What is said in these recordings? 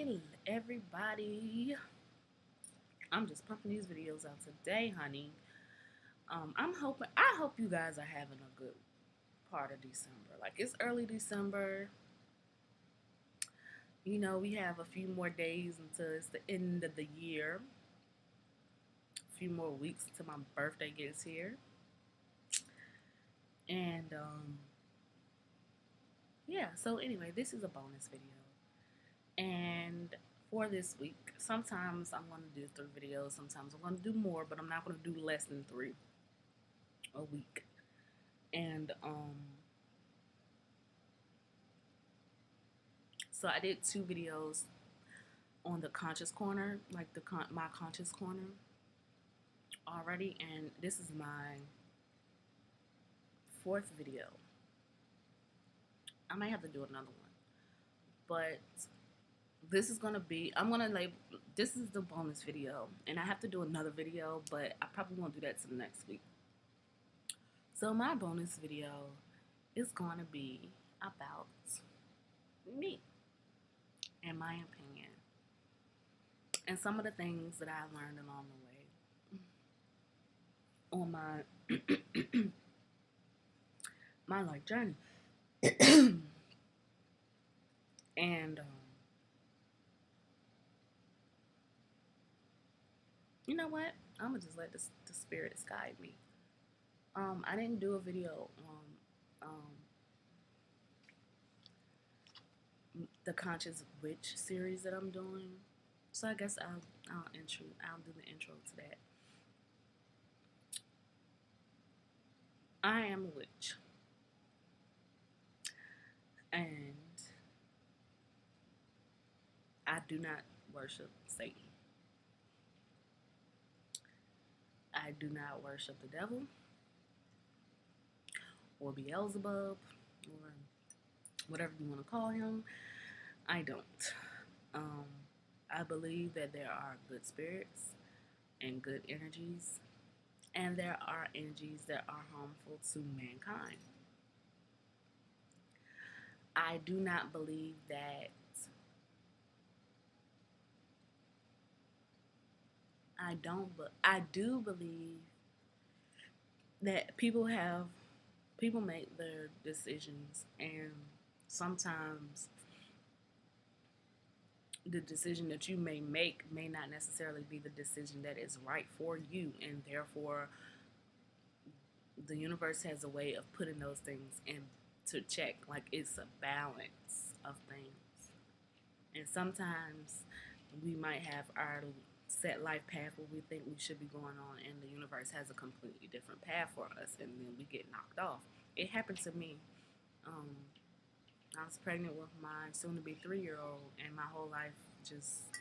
Hey everybody, I'm just pumping these videos out today, honey. I hope you guys are having a good part of December. Like, it's early December. You know, we have a few more days until it's the end of the year. A few more weeks till my birthday gets here. And yeah, so anyway, this is a bonus video. And for this week, sometimes I'm going to do 3 videos, sometimes I'm going to do more, but I'm not going to do less than 3 a week. And so I did 2 videos on the conscious corner, like my conscious corner already, and this is my 4th video. I might have to do another one, but this is gonna be, I'm gonna label, this is the bonus video, and I have to do another video, but I probably won't do that till next week. So my bonus video is gonna be about me and my opinion and some of the things that I learned along the way on my life journey. And you know what? I'm gonna just let the spirits guide me. I didn't do a video on the Conscious Witch series that I'm doing, so I guess I'll do the intro to that. I am a witch, and I do not worship Satan. I do not worship the devil or Beelzebub or whatever you want to call him. I don't. Um, I believe that there are good spirits and good energies, and there are energies that are harmful to mankind. I do not believe that I do believe that people make their decisions, and sometimes the decision that you may make may not necessarily be the decision that is right for you, and therefore the universe has a way of putting those things into check. Like, it's a balance of things, and sometimes we might have our set life path where we think we should be going on, and the universe has a completely different path for us, and then we get knocked off. It happened to me. um, I was pregnant with my soon-to-be 3-year-old, and my whole life just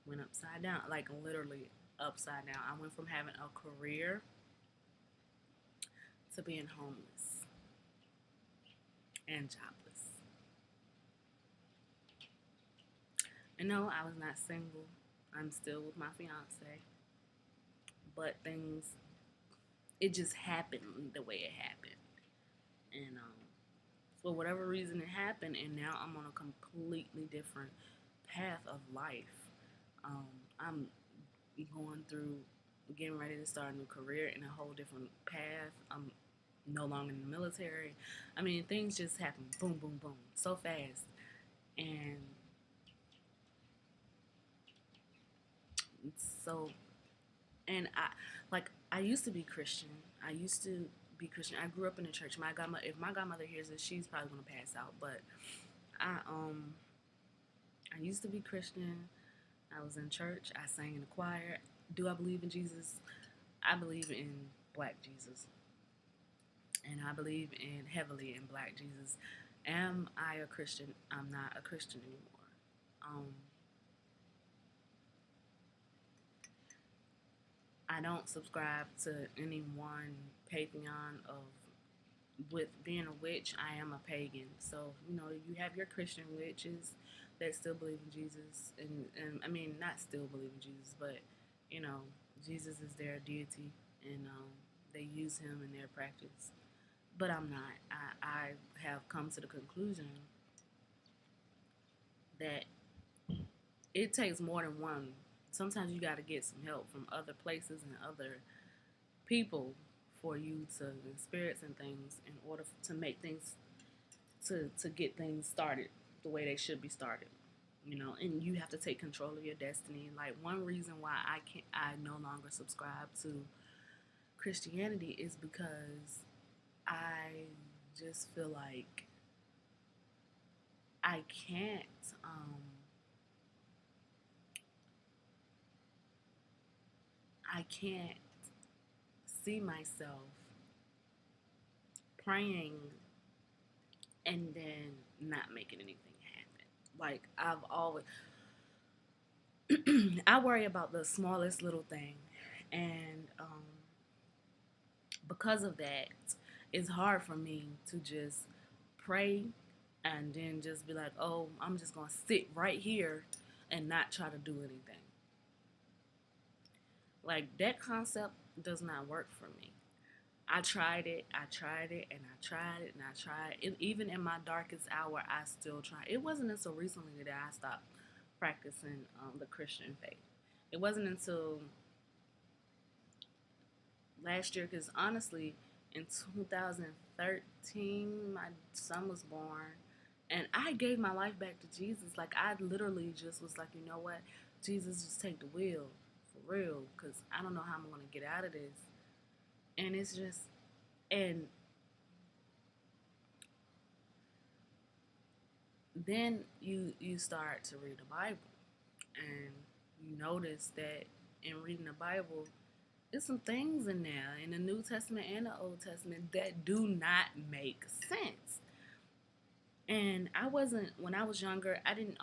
went upside down, like literally upside down. I went from having a career to being homeless and jobless. And no, I was not single. I'm still with my fiance. But it just happened the way it happened. And for whatever reason, it happened, and now I'm on a completely different path of life. I'm going through, getting ready to start a new career in a whole different path. I'm no longer in the military. I mean, things just happen, boom, boom, boom, so fast. And so, and I used to be Christian. I used to be Christian. I grew up in the church. My godmother, if my godmother hears this, she's probably gonna pass out. But I I used to be Christian. I was in church. I sang in the choir. Do I believe in Jesus? I believe in Black Jesus, and I believe in heavily in Black Jesus. Am I a Christian? I'm not a Christian anymore. I don't subscribe to any one pantheon of, with being a witch. I am a pagan. So, you know, you have your Christian witches that still believe in Jesus, and I mean, not still believe in Jesus, but, you know, Jesus is their deity, and they use him in their practice. But I'm not. I have come to the conclusion that it takes more than one. Sometimes you got to get some help from other places and other people for you to experience and things in order to make things to get things started the way they should be started. And you have to take control of your destiny. Like, one reason why I no longer subscribe to Christianity is because I just feel like I can't um I can't see myself praying and then not making anything happen. Like, I've always I worry about the smallest little thing, and because of that, it's hard for me to just pray and then just be like, oh, I'm just gonna sit right here and not try to do anything. Like, that concept does not work for me. I tried it, and I tried it, and I tried it. Even in my darkest hour, I still tried. It wasn't until recently that I stopped practicing the Christian faith. It wasn't until last year, because honestly, in 2013, my son was born, and I gave my life back to Jesus. Like, I literally just was like, you know what, Jesus, just take the wheel for real, because I don't know how I'm gonna get out of this. And it's just, and then you start to read the Bible, and you notice that in reading the Bible, there's some things in there in the New Testament and the Old Testament that do not make sense. And I wasn't when I was younger. I didn't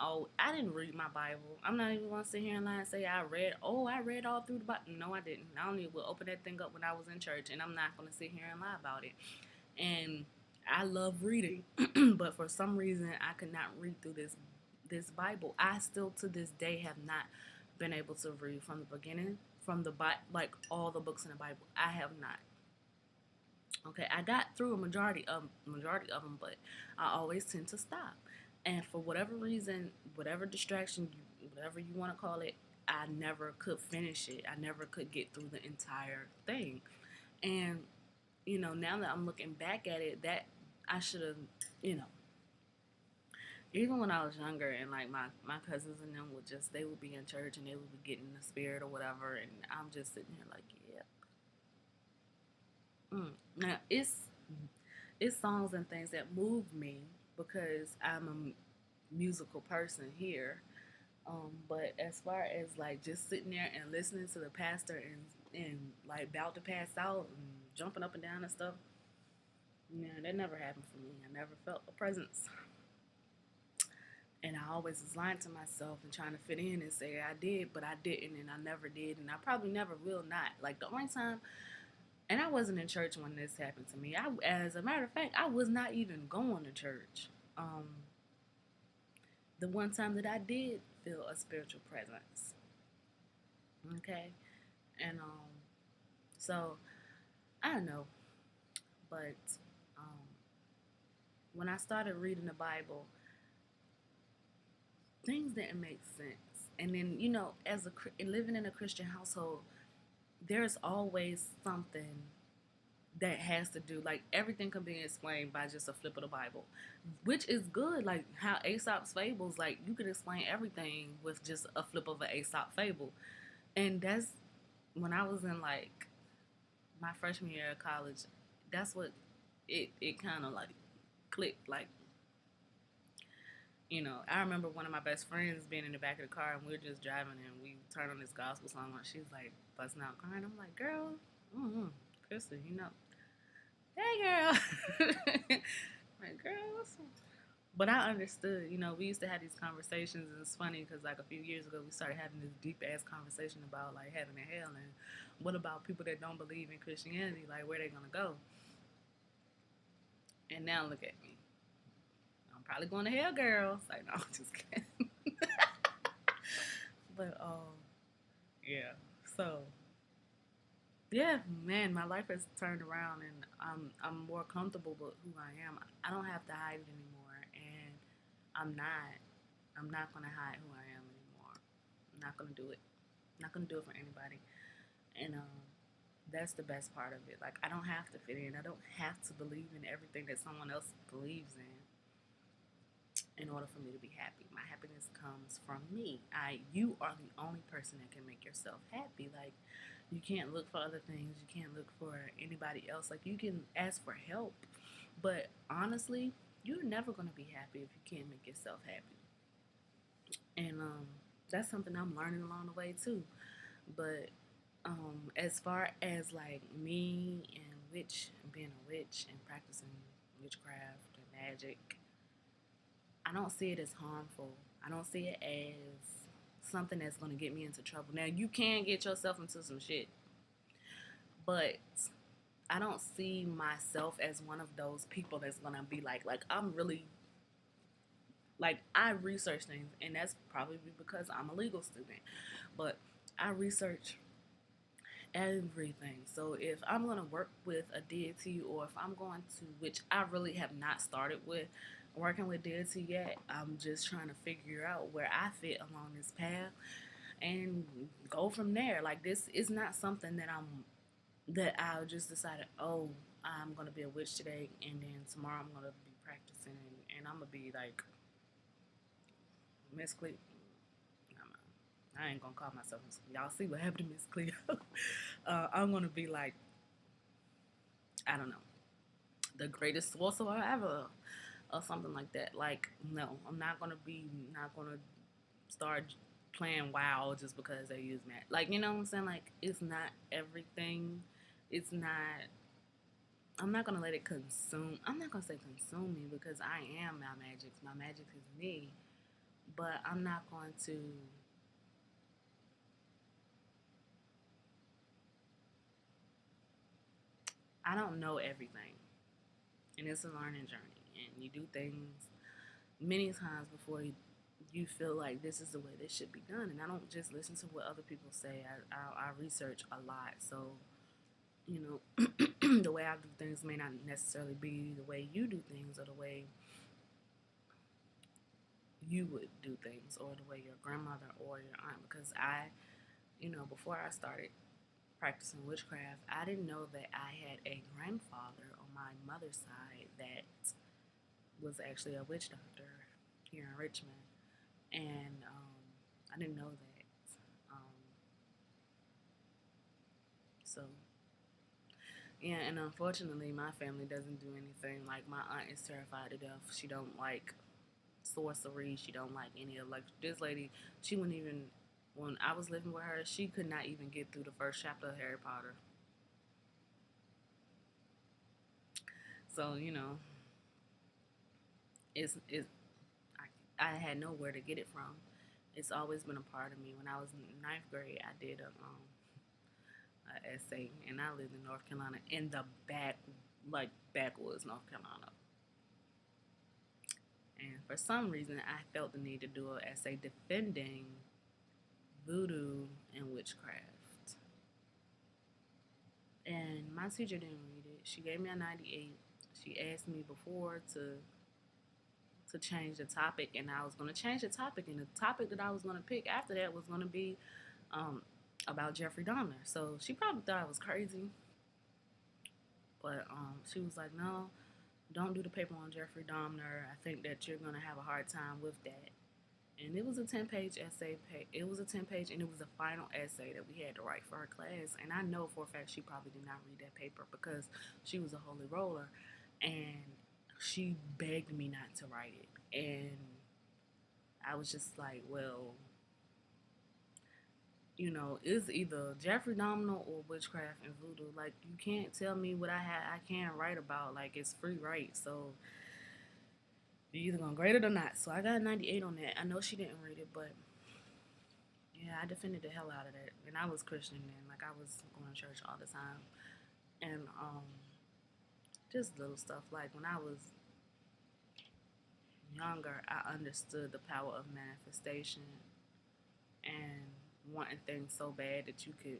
read my Bible. I'm not even gonna sit here and lie and say I read all through the Bible. No, I didn't. I only would open that thing up when I was in church, and I'm not gonna sit here and lie about it. And I love reading, but for some reason I could not read through this Bible. I still to this day have not been able to read from the beginning, from the like all the books in the Bible. I have not. Okay, I got through a majority of them, but I always tend to stop. And for whatever reason, whatever distraction, whatever you want to call it, I never could finish it. I never could get through the entire thing. And now that I'm looking back at it, that I should have, you know, even when I was younger, and like my cousins and them they would be in church and they would be getting the spirit or whatever, and I'm just sitting here like, yeah. Now it's songs and things that move me because I'm a musical person here. But as far as like just sitting there and listening to the pastor and like about to pass out and jumping up and down and stuff, yeah, that never happened for me. I never felt a presence. And I always was lying to myself and trying to fit in and say I did, but I didn't, and I never did, and I probably never will not. Like, the only time, and I wasn't in church when this happened to me. As a matter of fact, I was not even going to church. Um, the one time that I did feel a spiritual presence, okay, and so I don't know, but um, when I started reading the Bible, things didn't make sense. And then, as living in a Christian household, there's always something that has to do, like, everything can be explained by just a flip of the Bible, which is good. Like how Aesop's fables, like, you could explain everything with just a flip of an Aesop fable. And that's when I was in like my freshman year of college. That's what it kind of like clicked. Like, I remember one of my best friends being in the back of the car, and we were just driving, and we turned on this gospel song, and she's like busting out crying. I'm like, girl, Kristen, hey girl, like, girl, but I understood. We used to have these conversations, and it's funny because like a few years ago, we started having this deep ass conversation about like heaven and hell, and what about people that don't believe in Christianity, like where they gonna go? And now look at me. I'm probably going to hell, girl. It's like, no, I'm just kidding. But yeah. So yeah, man, my life has turned around, and I'm more comfortable with who I am. I don't have to hide it anymore, and I'm not I'm not gonna hide who I am anymore. I'm not gonna do it. I'm not gonna do it for anybody. And that's the best part of it. Like, I don't have to fit in. I don't have to believe in everything that someone else believes in order for me to be happy. My happiness comes from me. You are the only person that can make yourself happy. Like, you can't look for other things. You can't look for anybody else. Like, you can ask for help, but honestly, you're never gonna be happy if you can't make yourself happy. And that's something I'm learning along the way too. But as far as like me and being a witch and practicing witchcraft and magic, I don't see it as harmful. I don't see it as something that's going to get me into trouble. Now, you can get yourself into some shit, but I don't see myself as one of those people that's going to be like, I'm really, like, I research things, and that's probably because I'm a legal student, but I research everything. So if I'm going to work with a deity, or if I'm going to, which I really have not started with working with deity yet, I'm just trying to figure out where I fit along this path and go from there. Like, this is not something that I just decided, oh, I'm going to be a witch today, and then tomorrow I'm going to be practicing, and I'm going to be like Miss Cleo. I ain't gonna call myself Miss Cleo. Y'all see what happened to Miss Cleo. I'm gonna be like, I don't know, the greatest sorcerer ever, or something like that. Like, no, I'm not gonna start playing WoW just because they use magic. Like, you know what I'm saying? Like, it's not everything. It's not. I'm not gonna let it consume. I'm not gonna say consume me, because I am my magic. My magic is me. But I'm not going to. I don't know everything, and it's a learning journey. And you do things many times before you feel like this is the way this should be done. And I don't just listen to what other people say. I research a lot. So, you know, the way I do things may not necessarily be the way you do things, or the way you would do things, or the way your grandmother or your aunt. Because before I started practicing witchcraft, I didn't know that I had a grandfather on my mother's side that was actually a witch doctor here in Richmond. And I didn't know that. Um, so yeah, and unfortunately, my family doesn't do anything. Like, my aunt is terrified to death. She don't like sorcery. She don't like any of, like, this lady. She wouldn't even, when I was living with her, she could not even get through the first chapter of Harry Potter. So, it's I had nowhere to get it from. It's always been a part of me. When I was in ninth grade, I did a essay, and I lived in North Carolina, in the backwoods North Carolina. And for some reason, I felt the need to do an essay defending voodoo and witchcraft. And my teacher didn't read it. She gave me a 98. She asked me before to change the topic, and I was going to change the topic. And the topic that I was going to pick after that was going to be um, about Jeffrey Dahmer. So she probably thought I was crazy, but she was like, "No, don't do the paper on Jeffrey Dahmer. I think that you're going to have a hard time with that." And it was a 10-page essay. It was a 10-page, and it was the final essay that we had to write for her class. And I know for a fact she probably did not read that paper, because she was a holy roller, and she begged me not to write it. And I was just like, well, it's either Jeffrey Dahmer or witchcraft and voodoo. Like, you can't tell me what I can't write about. Like, it's free right. So you're either gonna grade it or not. So I got a 98 on that. I know she didn't read it, but yeah, I defended the hell out of that. And I was Christian then. Like, I was going to church all the time. And just little stuff. Like, when I was younger, I understood the power of manifestation and wanting things so bad that you could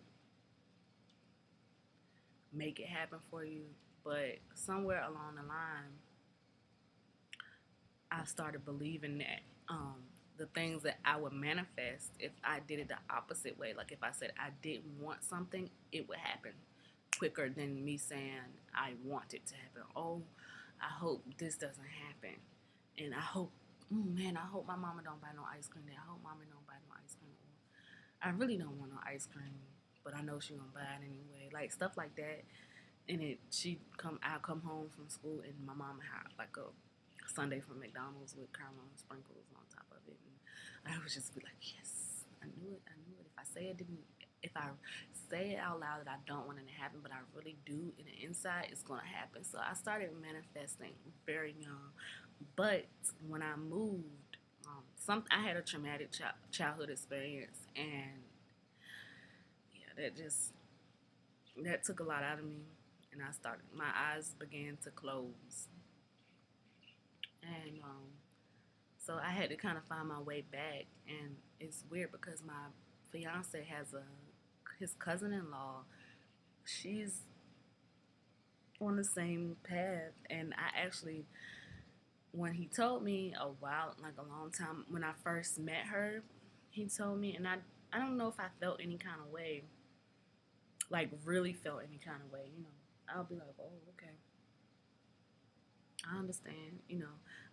make it happen for you. But somewhere along the line, I started believing that the things that I would manifest if I did it the opposite way. Like if I said I didn't want something, it would happen quicker than me saying I want it to happen. Oh, I hope this doesn't happen. And I hope, man, I hope my mama don't buy no ice cream. I hope mama don't buy no ice cream. I really don't want no ice cream, but I know she gonna buy it anyway. Like stuff like that. And I'll come home from school and my mama had like a sundae from McDonald's with caramel and sprinkles on top of it. And I would just be like, yes, I knew it. I knew it. If I say it out loud that I don't want it to happen, but I really do in the inside, it's gonna happen. So I started manifesting very young. But when I moved, I had a traumatic childhood experience, and yeah, that took a lot out of me, and my eyes began to close, and so I had to kind of find my way back, and it's weird because my fiance has his cousin-in-law. She's on the same path, and I actually, when he told me like a long time, when I first met her, he told me, and I don't know if I felt any kind of way, like really felt any kind of way, I'll be like, oh, okay, I understand,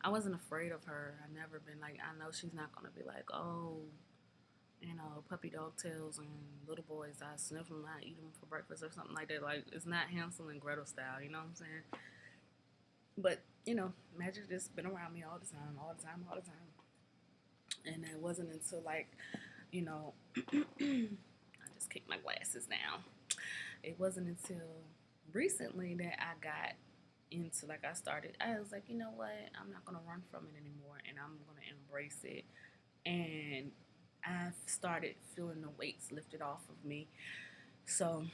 I wasn't afraid of her. I never been like, I know she's not gonna be like, oh, puppy dog tails and little boys, I sniff them, I eat them for breakfast or something like that. Like, it's not Hansel and Gretel style, you know what I'm saying? But, magic just been around me all the time, all the time, all the time. And it wasn't until, like, I just kicked my glasses down. It wasn't until recently that I got into, like, I was like, you know what? I'm not going to run from it anymore, and I'm going to embrace it. And I've started feeling the weights lifted off of me. So,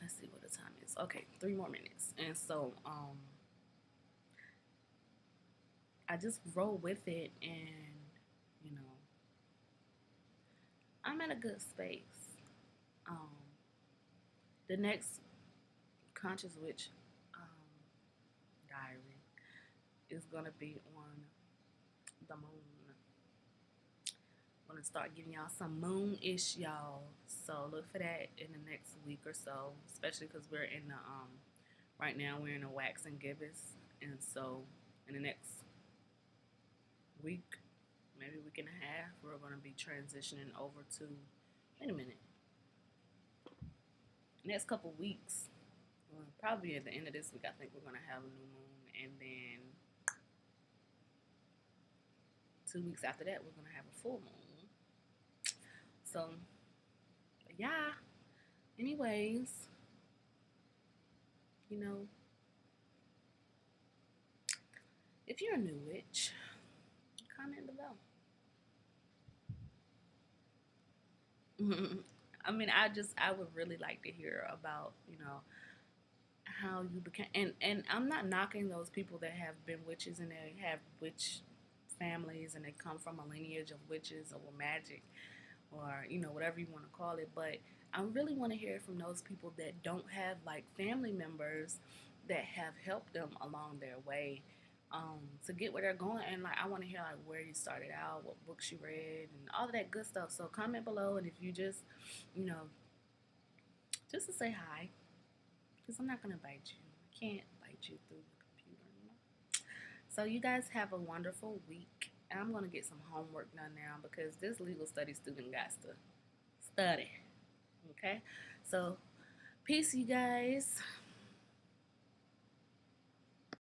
let's see what the time is. Okay, 3 more minutes. And so, I just roll with it, and I'm in a good space. Um, the next Conscious Witch diary is gonna be on the moon. I'm gonna start giving y'all some moon-ish, y'all. So look for that in the next week or so, especially because we're in the right now we're in a wax and gibbous, and so in the next week, maybe week and a half, we're gonna be transitioning over to. Wait a minute. Next couple weeks, well, probably at the end of this week, I think we're gonna have a new moon, and then 2 weeks after that, we're gonna have a full moon. So, yeah. Anyways, if you're a new witch, comment below. I mean, I would really like to hear about, how you became, and I'm not knocking those people that have been witches and they have witch families and they come from a lineage of witches or magic or whatever you want to call it, but I really want to hear from those people that don't have like family members that have helped them along their way, to get where they're going. And like I want to hear like where you started out, what books you read, and all of that good stuff. So comment below, and if you just just to say hi, because I'm not gonna bite you. I can't bite you through the computer. So you guys have a wonderful week. And I'm gonna get some homework done now because this legal study student got to study. Okay? So peace, you guys.